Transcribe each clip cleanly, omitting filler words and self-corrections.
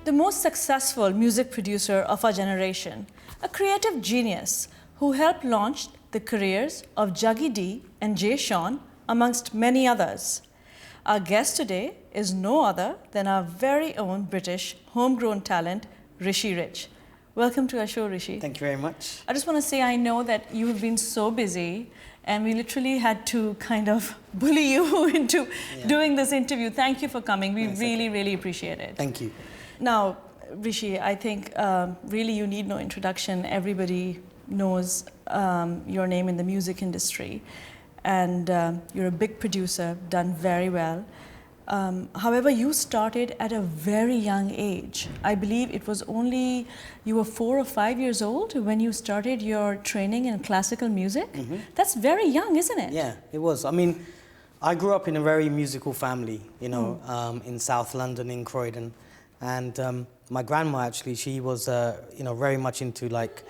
the most successful music producer of our generation, a creative genius who helped launch the careers of Juggy D and Jay Sean, amongst many others. Our guest today is no other than our very own British homegrown talent, Richi Rich. Welcome to our show, Richi. Thank you very much. I just want to say I know that you have been so busy and we literally had to kind of bully you into doing this interview. Thank you for coming. We really appreciate it. Thank you. Now, Richi, I think really you need no introduction. Everybody knows your name in the music industry, and you're a big producer, done very well. However, you started at a very young age. I believe it was only you were 4 or 5 years old when you started your training in classical music. Mm-hmm. That's very young, isn't it? Yeah, it was. I mean, I grew up in a very musical family, you know, in South London, in Croydon. And my grandma, actually, she was, you know, very much into like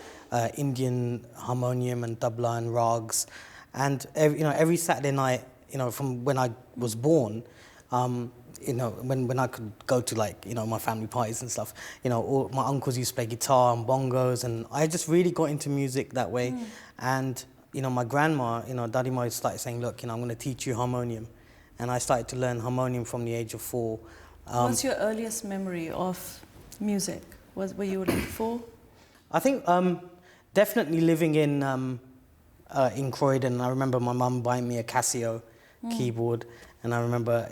Indian harmonium and tabla and rags. And, every Saturday night, you know, from when I was born, you know, when I could go to like, you know, my family parties and stuff, you know, all my uncles used to play guitar and bongos, and I just really got into music that way. And, you know, my grandma, you know, Daddy Mo started saying, look, you know, I'm going to teach you harmonium. And I started to learn harmonium from the age of 4. What's your earliest memory of music? Were you like 4? I think definitely living in Croydon. I remember my mum buying me a Casio keyboard, and I remember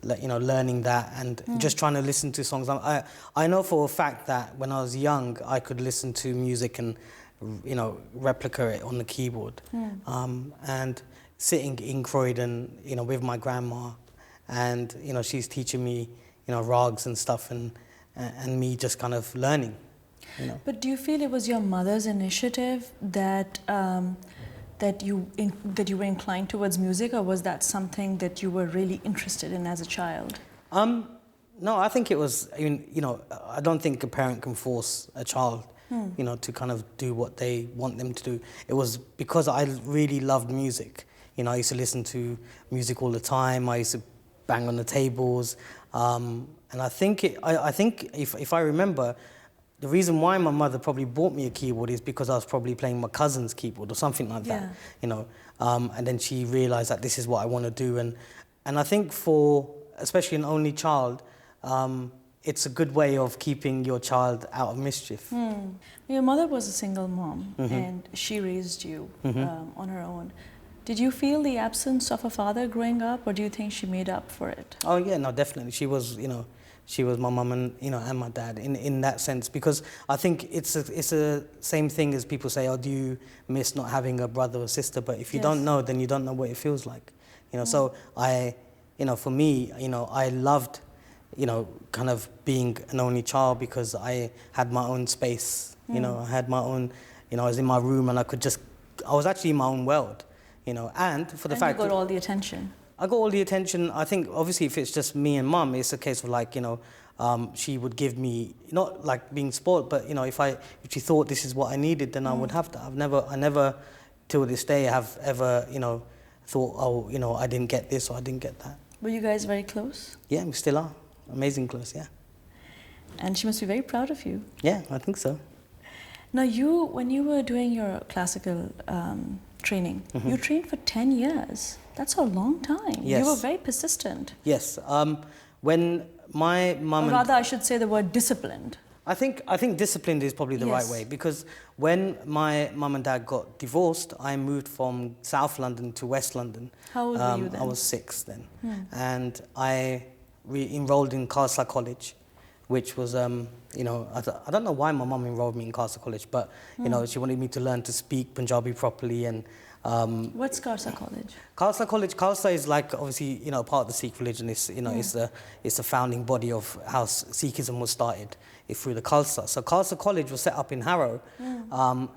learning that and just trying to listen to songs. I know for a fact that when I was young, I could listen to music and replicate it on the keyboard. And sitting in Croydon, you know, with my grandma, and you know, she's teaching me, you know, rags and stuff, and me just kind of learning. You know. But do you feel it was your mother's initiative that that you were inclined towards music, or was that something that you were really interested in as a child? No, I think it was. I mean, you know, I don't think a parent can force a child, you know, to kind of do what they want them to do. It was because I really loved music. You know, I used to listen to music all the time. I used to bang on the tables, and I think if I remember, the reason why my mother probably bought me a keyboard is because I was probably playing my cousin's keyboard or something like that, you know. And then she realised that this is what I want to do, and I think for especially an only child, it's a good way of keeping your child out of mischief. Your mother was a single mom, and she raised you on her own. Did you feel the absence of a father growing up, or do you think she made up for it? Oh yeah, no, definitely. She was, you know, she was my mum and, you know, and my dad in that sense, because I think it's a same thing as people say, oh, do you miss not having a brother or sister? But if you don't know, then you don't know what it feels like, you know. So you know, for me, you know, I loved, you know, kind of being an only child because I had my own space, you know, I had my own, you know, I was in my room and I was actually in my own world, you know, and for the fact you got all the attention. I got all the attention. I think, obviously, if it's just me and mum, it's a case of like, you know, she would give me, not like being spoiled, but, you know, if she thought this is what I needed, then I would have that. I never, till this day, have ever, you know, thought, oh, you know, I didn't get this or I didn't get that. Were you guys very close? Yeah, we still are. Amazing close, yeah. And she must be very proud of you. Yeah, I think so. Now, when you were doing your classical training, you trained for 10 years. That's a long time. Yes. You were very persistent. Yes. When my mum... Or rather, I should say the word disciplined. I think disciplined is probably the right way, because when my mum and dad got divorced, I moved from South London to West London. How old were you then? I was 6 then. And I enrolled in Khalsa College, which was, you know, I don't know why my mum enrolled me in Khalsa College, but, you know, she wanted me to learn to speak Punjabi properly. And what's Khalsa College? Khalsa is like, obviously, you know, part of the Sikh religion. It's, you know, it's the founding body of how Sikhism was started, through the Khalsa. So Khalsa College was set up in Harrow,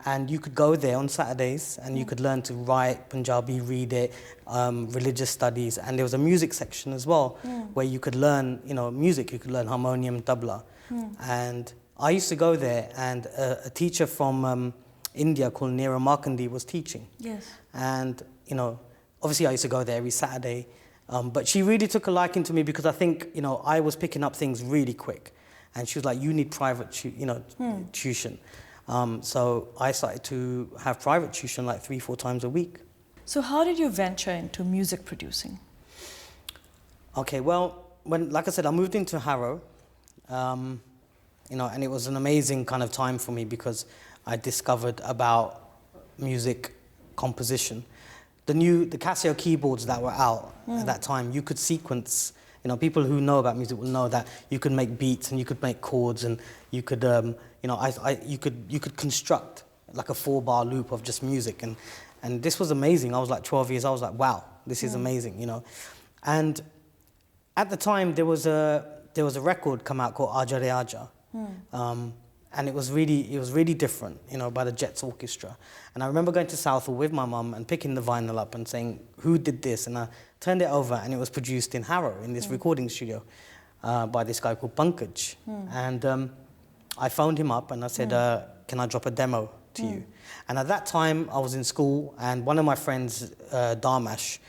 and you could go there on Saturdays and you could learn to write Punjabi, read it, religious studies, and there was a music section as well, where you could learn, you know, music. You could learn harmonium, tabla, and I used to go there, and a teacher from India called Neera Markandi was teaching. Yes. And, you know, obviously I used to go there every Saturday, but she really took a liking to me because I think, you know, I was picking up things really quick. and she was like, you need private, tuition. So I started to have private tuition like 3-4 times a week. So how did you venture into music producing? Okay, well, like I said, I moved into Harrow, and it was an amazing kind of time for me because I discovered about music composition. The Casio keyboards that were out at that time, you could sequence. People who know about music will know that you could make beats and you could make chords and you could, you could construct like a 4-bar loop of just music, and this was amazing. I was like 12 years old. I was like, wow, this is amazing, And at the time there was a record come out called Aja Re Aja, and it was really different, by the Jets Orchestra. And I remember going to Southall with my mum and picking the vinyl up and saying, who did this? And I turned it over, and it was produced in Harrow in this recording studio by this guy called Pankaj. And I phoned him up and I said, can I drop a demo to you? And at that time I was in school, and one of my friends, Dharmash,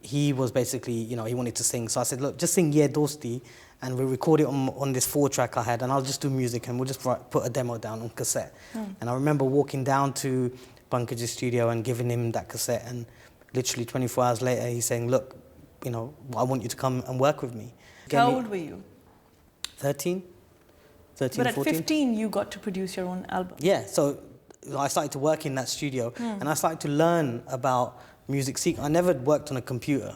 he was basically, he wanted to sing. So I said, look, just sing Ye Dosti, and we'll record it on this 4-track I had, and I'll just do music, and we'll just put a demo down on cassette. And I remember walking down to Pankaj's studio and giving him that cassette, and literally 24 hours later, he's saying, look, I want you to come and work with me. How old were you? 13, But at 14. 15, you got to produce your own album. Yeah, so I started to work in that studio, and I started to learn about music. I never worked on a computer,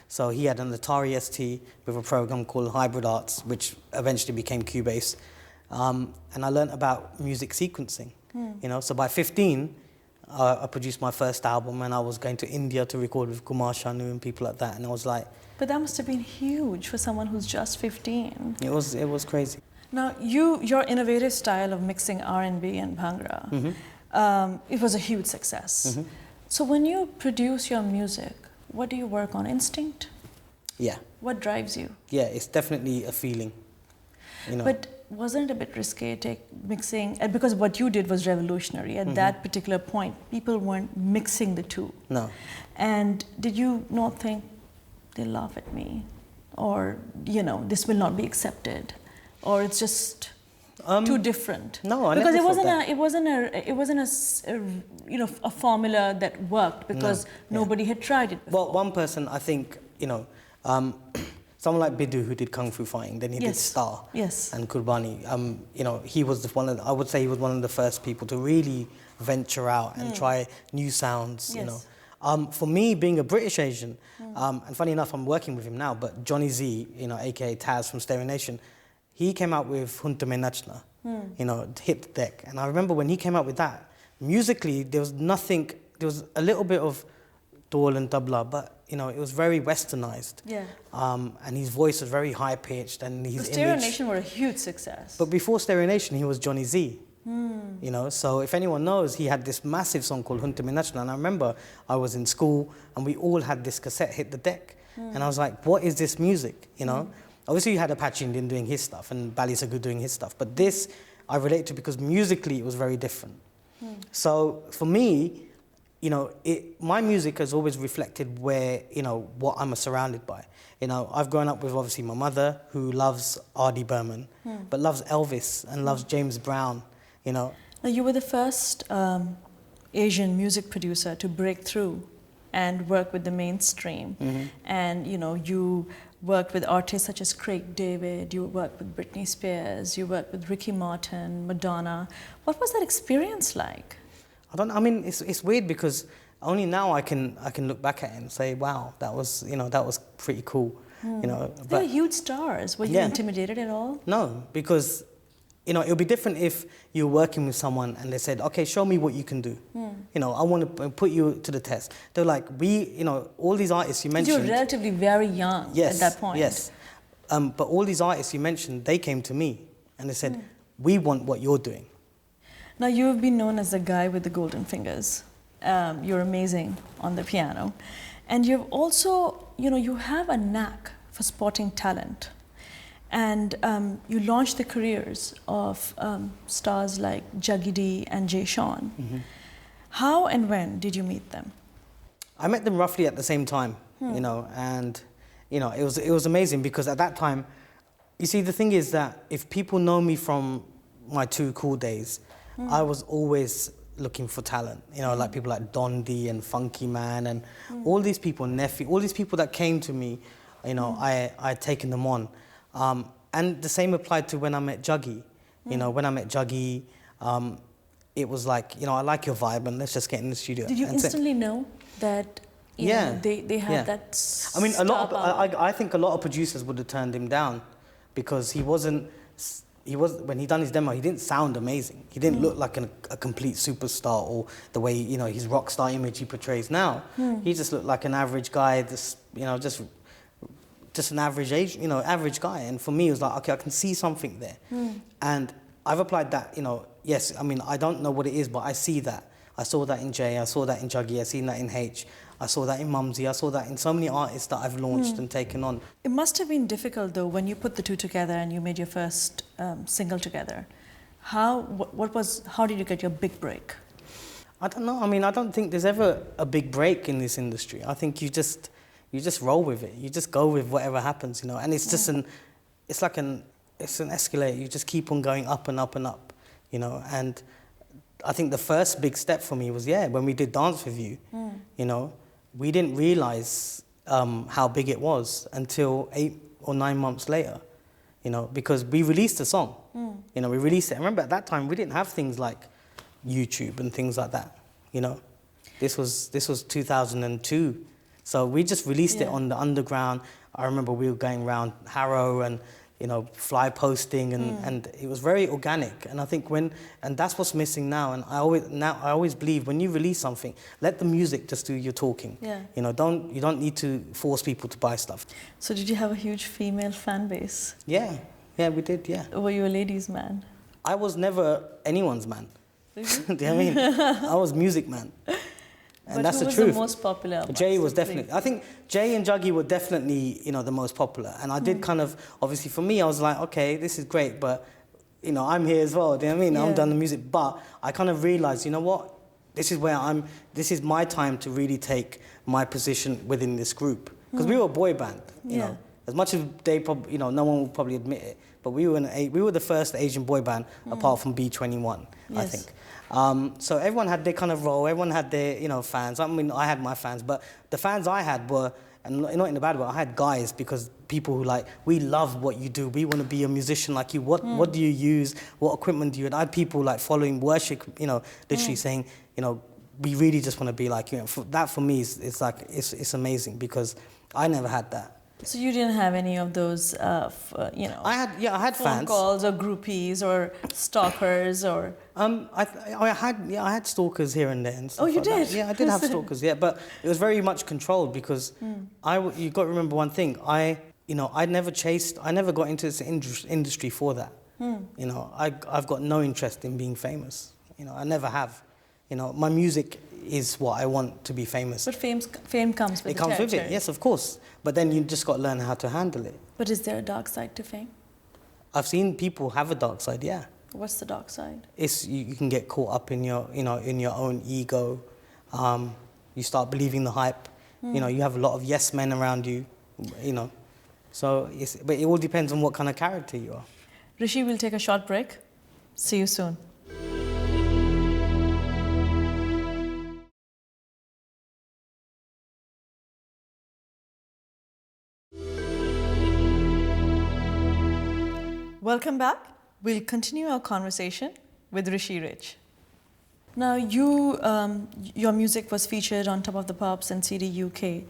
So he had an Atari ST with a program called Hybrid Arts, which eventually became Cubase. And I learned about music sequencing, So by 15, I produced my first album, and I was going to India to record with Kumar Sanu and people like that. And I was like... But that must have been huge for someone who's just 15. It was crazy. Now, your innovative style of mixing R&B and Bhangra, it was a huge success. So when you produce your music, what do you work on? Instinct? Yeah. What drives you? Yeah, it's definitely a feeling. But wasn't it a bit risky mixing? Because what you did was revolutionary. At that particular point, people weren't mixing the two. No. And did you not think, they'll laugh at me? Or, this will not be accepted? Or it's just too different? No, I because never thought that. It wasn't a formula that worked because nobody had tried it before. Well, one person, I think, someone like Biddu, who did Kung Fu fighting, then he did Star and Kurbani. He was I would say he was one of the first people to really venture out and try new sounds. For me, being a British Asian, and funny enough, I'm working with him now, but Johnny Z, aka Taz from Stereo Nation, he came out with Hunta Me Nachna, Hit the Deck. And I remember when he came out with that, musically, there was a little bit of dol and tabla, but, it was very westernized. Yeah. And his voice was very high-pitched, and his Stereo image... Nation were a huge success. But before Stereo Nation, he was Johnny Z. So if anyone knows, he had this massive song called Hunta Me Nachna, and I remember I was in school, and we all had this cassette, Hit the Deck. And I was like, what is this music, Obviously, you had Apache Indian doing his stuff and Bali Sagu doing his stuff, but this I relate to because musically it was very different. So for me, my music has always reflected where, what I'm surrounded by. I've grown up with obviously my mother, who loves R.D. Burman, but loves Elvis and loves James Brown, Now, you were the first Asian music producer to break through and work with the mainstream. And, you worked with artists such as Craig David, you worked with Britney Spears, you worked with Ricky Martin, Madonna. What was that experience like? It's weird because only now I can look back at it and say, wow, that was pretty cool. They're huge stars. Were you intimidated at all? No, because it would be different if you're working with someone and they said, okay, show me what you can do. I want to put you to the test. They're like, all these artists you mentioned... You were relatively very young at that point. Yes, but all these artists you mentioned, they came to me and they said, we want what you're doing. Now, you've been known as the guy with the golden fingers. You're amazing on the piano. And you've also, you have a knack for spotting talent. And you launched the careers of stars like Jagidi and Jay Sean. How and when did you meet them? I met them roughly at the same time, and it was amazing because at that time You see, the thing is that if people know me from my Too Cool days, I was always looking for talent. You know, like people like Dondi and Funky Man and all these people, Nephi, all these people that came to me, you know, I'd taken them on. And the same applied to when I met Juggy. You know, when I met Juggy, it was like, you know, I like your vibe and let's just get in the studio. Did you instantly know that you know, they have that I mean, a lot star of, power? I think a lot of producers would have turned him down because he was, when he done his demo, he didn't sound amazing. He didn't look like a complete superstar or the way, you know, his rock star image he portrays now. He just looked like an average guy, just, you know, just an average age, you know, average guy. And for me, it was like, okay, I can see something there. And I've applied that, you know, yes, I mean, I don't know what it is, but I see that. I saw that in Jay, I saw that in Juggy, I seen that in H, I saw that in Mumsy, I saw that in so many artists that I've launched and taken on. It must have been difficult though when you put the two together and you made your first single together. How did you get your big break? I don't know. I mean, I don't think there's ever a big break in this industry. I think you just roll with it. You just go with whatever happens, you know. And it's just it's an escalator. You just keep on going up and up and up, you know. And I think the first big step for me was, when we did Dance With You, you know, we didn't realize how big it was until 8 or 9 months later, you know, because we released a song. You know, we released it. I remember at that time we didn't have things like YouTube and things like that, you know. This was 2002. So we just released it on the underground. I remember we were going around Harrow and, you know, fly posting and it was very organic. And I think and that's what's missing now. And I always believe when you release something, let the music just do your talking. Yeah. You know, you don't need to force people to buy stuff. So did you have a huge female fan base? Yeah, we did, yeah. Or were you a ladies' man? I was never anyone's man. Really? Do you know what I mean? I was music man. And but that's who the was truth. the most popular amongst Jay was the definitely, I think Jay and Juggy were definitely, you know, the most popular. And I did kind of, obviously for me, I was like, okay, this is great, but, you know, I'm here as well, do you know what I mean? I'm done the music, but I kind of realized, you know what? This is my time to really take my position within this group. Because we were a boy band, you know. As much as they probably, you know, no one will probably admit it, but we were the first Asian boy band apart from B21, I think. So everyone had their kind of role, everyone had their, you know, fans. I mean, I had my fans, but the fans I had were, and not in a bad way, I had guys because people who like, we love what you do, we want to be a musician like you, what do you use, what equipment do you, and I had people like following worship, you know, literally saying, you know, we really just want to be like you. Know, that for me is like, it's amazing because I never had that. So you didn't have any of those, you know, I had phone fans. calls or groupies or stalkers or... I had stalkers here and there and stuff. Oh, you like did? That. Yeah, I did have stalkers. Yeah, but it was very much controlled because you got to remember one thing. I never got into this industry for that. You know, I've got no interest in being famous. You know, I never have. You know, my music is what I want to be famous. But fame comes with it comes with it, yes, of course. But then you just got to learn how to handle it. But is there a dark side to fame? I've seen people have a dark side, yeah. What's the dark side? It's you can get caught up in your, you know, in your own ego. You start believing the hype. You know, you have a lot of yes men around you. You know, so but it all depends on what kind of character you are. Rishi, we'll take a short break. See you soon. Welcome back. We'll continue our conversation with Richi Rich. Now, your music was featured on Top of the Pops and CD UK,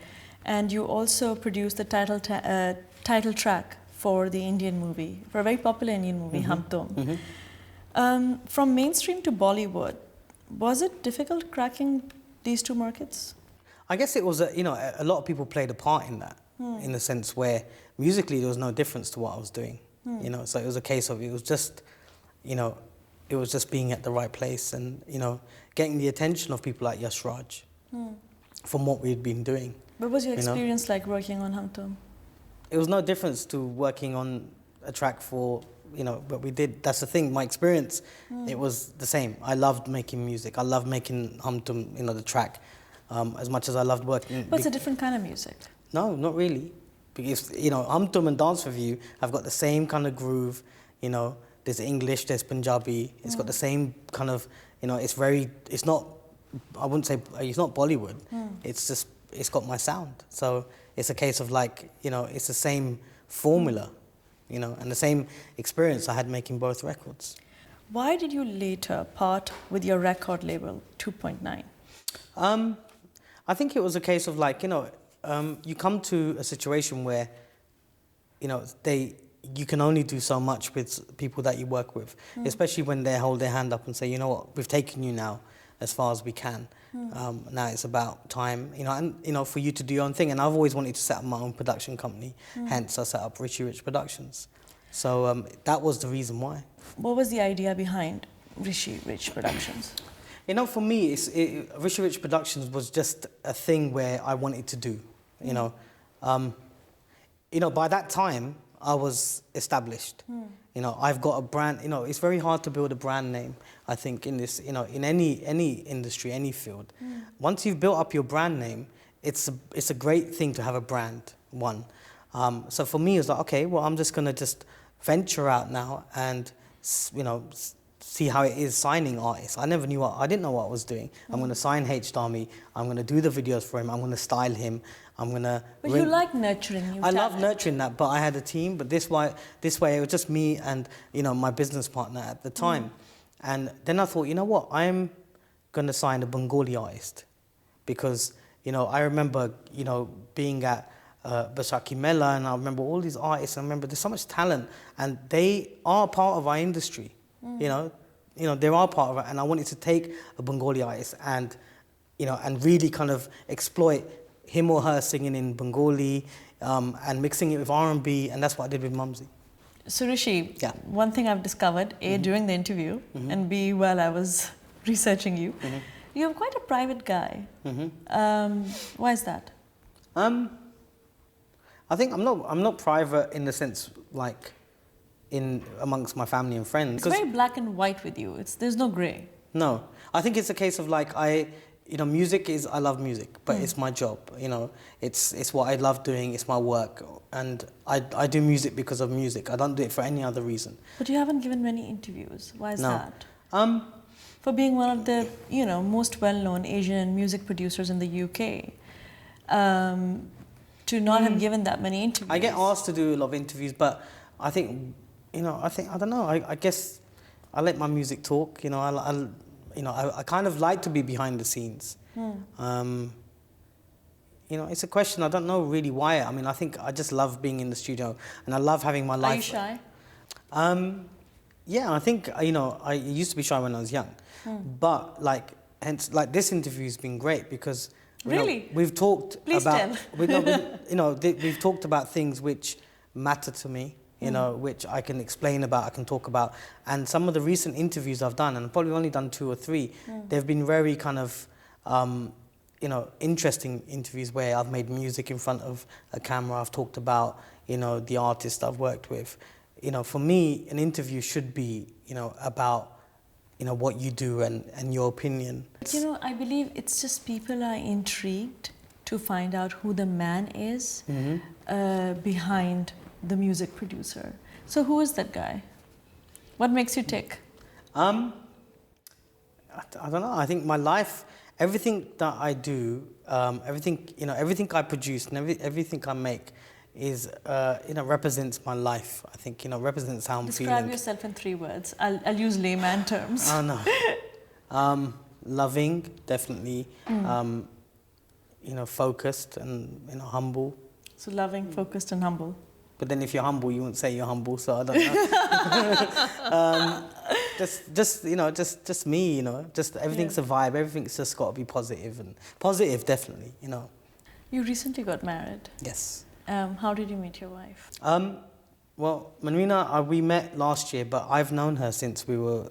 and you also produced the title track for the Indian movie, for a very popular Indian movie, Hum Tum. From mainstream to Bollywood, was it difficult cracking these two markets? I guess it was, a lot of people played a part in that, in the sense where musically there was no difference to what I was doing. You know, so it was a case of, it was just being at the right place and, you know, getting the attention of people like Yash Raj from what we'd been doing. What was your experience like working on Hum Tum? It was no difference to working on a track for, you know, but we did, that's the thing, my experience, it was the same. I loved making music. I loved making Hum Tum, you know, the track, as much as I loved working. But it's a different kind of music. No, not really. Because, you know, Tum and Dance Review have got the same kind of groove, you know, there's English, there's Punjabi, it's got the same kind of, you know, it's not, I wouldn't say, it's not Bollywood, it's just, it's got my sound. So it's a case of like, you know, it's the same formula, you know, and the same experience I had making both records. Why did you later part with your record label, 2.9? I think it was a case of like, you know, you come to a situation where, you know, you can only do so much with people that you work with, especially when they hold their hand up and say, you know what, we've taken you now as far as we can. Now it's about time, you know, and you know, for you to do your own thing. And I've always wanted to set up my own production company. Hence, I set up Richi Rich Productions. So that was the reason why. What was the idea behind Richi Rich Productions? You know, for me, Richi Rich Productions was just a thing where I wanted to do. You know, by that time I was established. You know, I've got a brand. You know, it's very hard to build a brand name. I think in this, you know, in any industry, any field. Once you've built up your brand name, it's a great thing to have a brand. One. So for me, it's like, okay, well, I'm just gonna just venture out now and, you know, see how it is signing artists. I didn't know what I was doing. I'm going to sign H-Dami. I'm going to do the videos for him. I'm going to style him. I'm going to... But you like nurturing new talent. I love nurturing that, but I had a team. But this way, it was just me and, you know, my business partner at the time. And then I thought, you know what? I'm going to sign a Bengali artist. Because, you know, I remember, you know, being at Basaki Mela, and I remember all these artists. And I remember there's so much talent. And they are part of our industry, you know. You know, they are part of it, and I wanted to take a Bengali artist and, you know, and really kind of exploit him or her singing in Bengali and mixing it with R&B, and that's what I did with Mumsy. So Rishi, one thing I've discovered, A, during the interview, and B, while I was researching you, you're quite a private guy. Why is that? I think I'm not private in the sense like amongst my family and friends. It's very black and white with you. There's no grey. No, I think it's a case of like I love music, but it's my job. You know, it's what I love doing. It's my work, and I do music because of music. I don't do it for any other reason. But you haven't given many interviews. Why is that? For being one of the most well-known Asian music producers in the UK, to not have given that many interviews. I get asked to do a lot of interviews, but I think. I don't know. I guess I let my music talk. You know, I kind of like to be behind the scenes. You know, it's a question. I don't know really why. I mean, I think I just love being in the studio, and I love having my life. Are you shy? Yeah, I think I used to be shy when I was young, but hence this interview's been great because really we've talked Please about tell. we've talked about things which matter to me. You know, which I can explain about, I can talk about. And some of the recent interviews I've done, and I've probably only done 2 or 3, they've been very kind of, interesting interviews where I've made music in front of a camera. I've talked about, the artists I've worked with. For me, an interview should be, about, what you do and your opinion. I believe it's just people are intrigued to find out who the man is behind the music producer. So who is that guy? What makes you tick? I don't know. I think my life, everything that I do, everything I produce and everything I make is, represents my life. I think, represents how I'm feeling. Describe yourself in 3 words. I'll use layman terms. Oh, no. Loving, definitely. Focused and, humble. So loving, focused and humble. But then if you're humble, you wouldn't say you're humble, so I don't know. Just me, just everything's a vibe, everything's just got to be positive, and positive, definitely, You recently got married. Yes. How did you meet your wife? Well, Marina, we met last year, but I've known her since we were,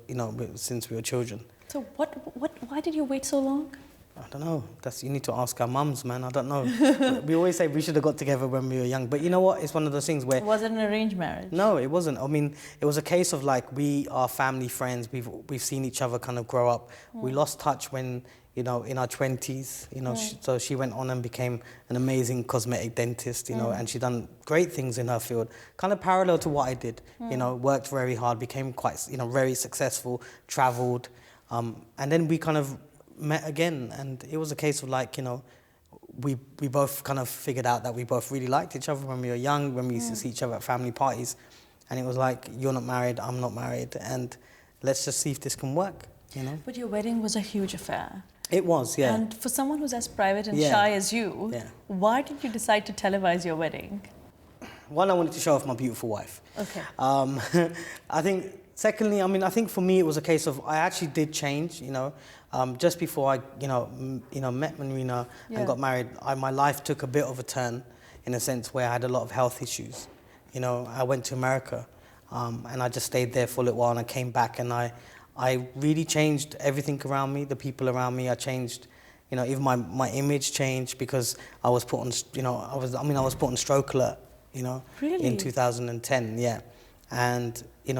since we were children. So why did you wait so long? I don't know. You need to ask our mums, man. I don't know. We always say we should have got together when we were young. But you know what? It's one of those things where... Was it an arranged marriage? No, it wasn't. I mean, it was a case of like, we are family friends. We've seen each other kind of grow up. We lost touch when, in our 20s, so she went on and became an amazing cosmetic dentist, and she done great things in her field, kind of parallel to what I did, worked very hard, became quite, very successful, traveled, and then we kind of met again, and it was a case of like, we both kind of figured out that we both really liked each other when we were young, when we used to see each other at family parties, and it was like, you're not married, I'm not married, and let's just see if this can work, But your wedding was a huge affair. It was, yeah. And for someone who's as private and shy as you, why did you decide to televise your wedding? One, I wanted to show off my beautiful wife. Okay. I think, secondly, I think for me it was a case of I actually did change, just before I, met Marina and got married, my life took a bit of a turn in a sense where I had a lot of health issues. I went to America and I just stayed there for a little while and I came back and I really changed everything around me, the people around me. I changed, even my image changed because I was put on, I was put on stroke alert, Really? in 2010, yeah. And, it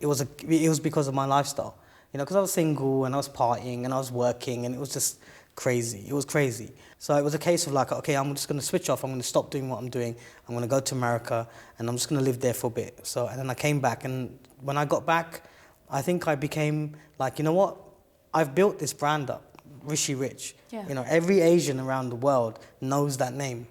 was because of my lifestyle, because I was single and I was partying and I was working and it was just crazy. It was crazy. So it was a case of like, okay, I'm just going to switch off. I'm going to stop doing what I'm doing. I'm going to go to America and I'm just going to live there for a bit. So, and then I came back, and when I got back, I think I became like, you know what? I've built this brand up, Richi Rich. Yeah. Every Asian around the world knows that name,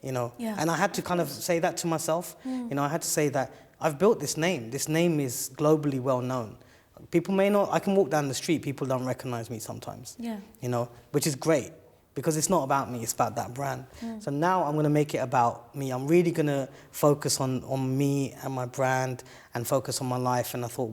Yeah. And I had to kind of say that to myself. I had to say that I've built this name. This name is globally well known. People may not, I can walk down the street, people don't recognize me sometimes. Yeah. Which is great. Because it's not about me, it's about that brand. So now I'm going to make it about me. I'm really going to focus on me and my brand and focus on my life. And I thought,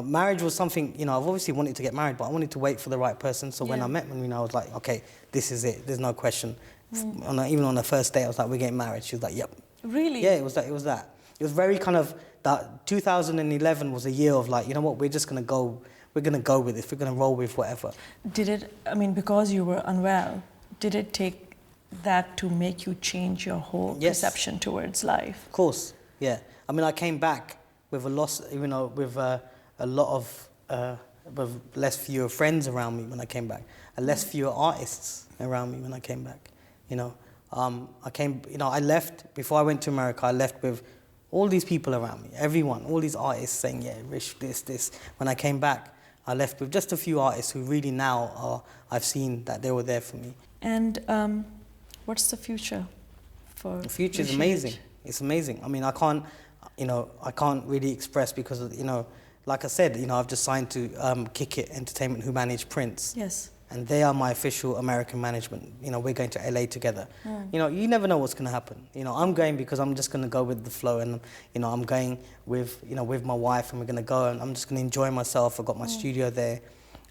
marriage was something, I've obviously wanted to get married, but I wanted to wait for the right person. So when I met Marina, I was like, okay, this is it. There's no question. Even on the first day, I was like, we're getting married. She was like, yep. Really? Yeah, it was that. It was very kind of, that 2011 was a year of like, you know what, we're just going to go. We're going to go with this. We're going to roll with whatever. Did it, because you were unwell, did it take that to make you change your whole perception towards life? Of course, yeah. I came back with a loss, with a lot of, with less fewer friends around me when I came back, and less fewer artists around me when I came back. I left, before I went to America, I left with all these people around me, everyone, all these artists saying, yeah, Rish, this. When I came back, I left with just a few artists who really now I've seen that they were there for me. And what's the future for The future is Richi amazing. Rich? It's amazing. I can't really express because, like I said, I've just signed to Kick It Entertainment, who manage Prince. Yes. And they are my official American management. We're going to LA together. You never know what's going to happen. I'm going because I'm just going to go with the flow, and I'm going with my wife, and we're going to go, and I'm just going to enjoy myself. I've got my studio there,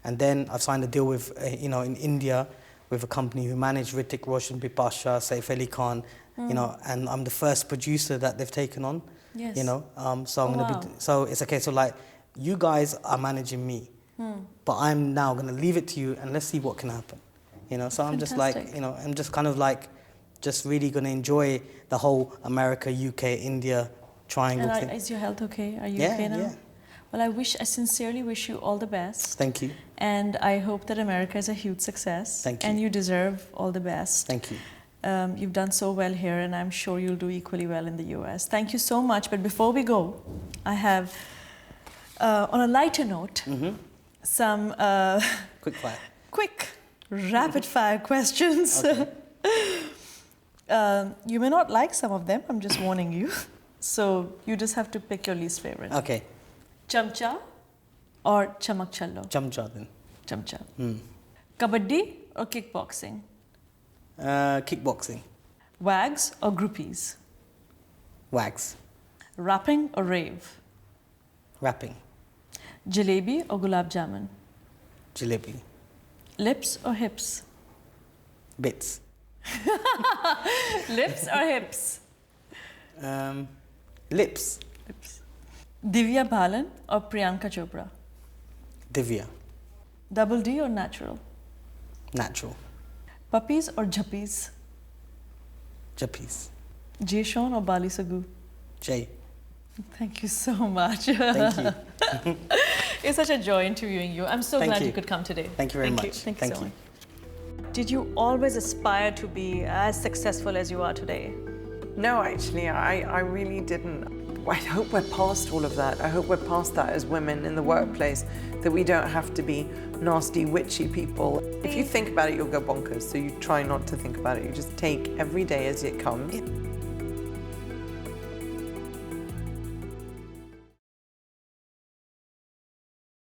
and then I've signed a deal with in India with a company who manage Hrithik Roshan, Bipasha, Saif Ali Khan, and I'm the first producer that they've taken on. Yes. So I'm going to be. So it's a case of like, you guys are managing me. But I'm now going to leave it to you and let's see what can happen. So I'm just like, I'm just kind of like, just really going to enjoy the whole America, UK, India triangle thing. Is your health okay? Are you Yeah, okay now? yeah. Well, I sincerely wish you all the best. Thank you. And I hope that America is a huge success. Thank you. And you deserve all the best. Thank you. You've done so well here, and I'm sure you'll do equally well in the US. Thank you so much. But before we go, I have, on a lighter note, some quick rapid fire questions. Okay. You may not like some of them, I'm just warning you. So you just have to pick your least favorite. Okay. Chamcha or chamak challo? Chamcha then. Chamcha. Kabaddi or kickboxing? Kickboxing. Wags or groupies? Wags. Rapping or rave? Rapping. Jalebi or gulab jamun? Jalebi. Lips or hips? Bits. Lips or hips? Lips. Lips. Divya Balan or Priyanka Chopra? Divya. Double D or natural? Natural. Puppies or juppies? Jappies. Jay Sean or Bali Sagoo? Jay. Thank you so much. Thank you. It's such a joy interviewing you. I'm so Thank glad you you. could come today. Thank you very much. Thank you so Thank you. much. Did you always aspire to be as successful as you are today? No, actually, I really didn't. I hope we're past all of that. I hope we're past that as women in the workplace, that we don't have to be nasty, witchy people. If you think about it, you'll go bonkers, so you try not to think about it. You just take every day as it comes.